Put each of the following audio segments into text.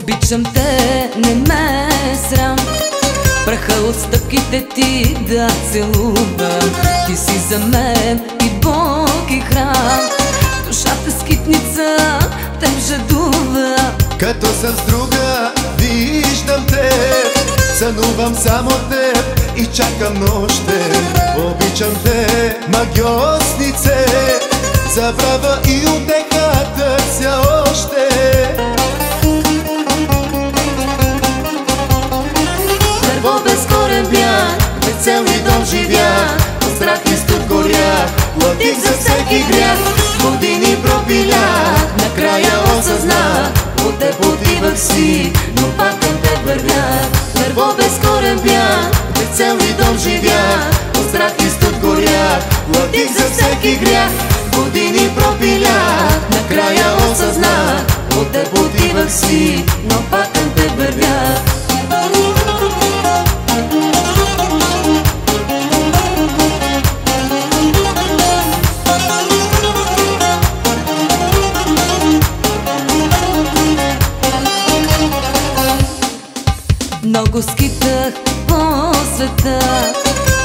Обичам те, не ме срам, праха от стъпките ти да целувам. Ти си за мен и Бог и храм, душата скитница теб жадува. Като съм с друга, виждам те, сънувам само теб и чакам нощте. Обичам те, магиоснице, забрава и утеха търся още. Дърво без корен бях, без цел и дом живях, от страх и студ горях, платих за всеки грях. Години пропилях, накрая осъзнах, от теб отивах си, но пак към теб вървях. Дърво без корен бях, без цел и дом живях, от страх и студ горях, платих за всеки грях. Години пропилях, накрая осъзнах, от теб отивах си, но пак към теб вървях. Много скитах по света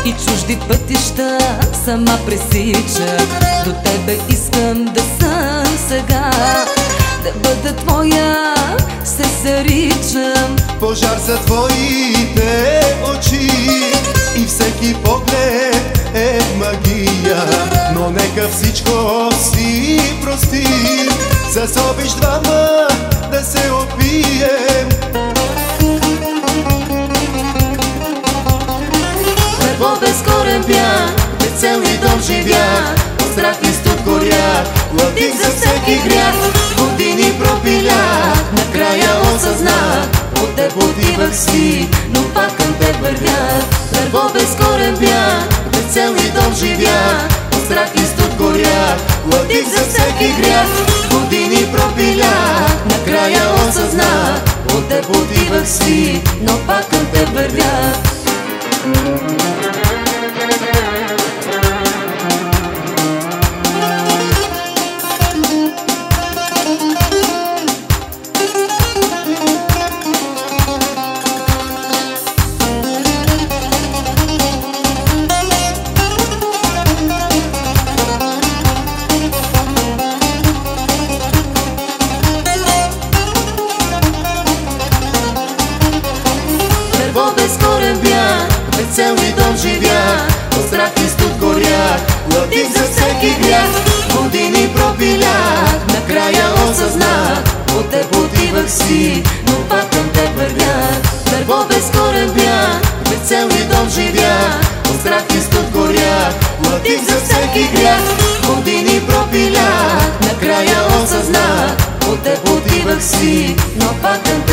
и чужди пътища сама пресичах. До тебе искам да съм сега, да бъда твоя, се заричам. Пожар са твоите очи и всеки поглед е магия, но нека всичко си простим, с обич двама да се опием. Дърво без корен бях, без цел и дом живях, от страх и студ горях, платих за всеки грях. Години пропилях, накрая осъзнах, от теб отивах си, но пак към теб вървях. Дърво без корен бях, без цел и дом живях, от страх и студ горях, платих за всеки грях. Години пропилях, накрая осъзнах, от теб отивах си, но пак към теб вървях. Дърво без корен бях, без цел и дом живях, от страх и студ горях, платих за всеки грях. Години пропилях, накрая осъзнах, от теб отивах си, но пак към теб вървях. Дърво без корен бях, без цел и дом живях, от страх и студ горях, платих за всеки грях. Години пропилях, накрая осъзнах, от теб отивах си, но пак към теб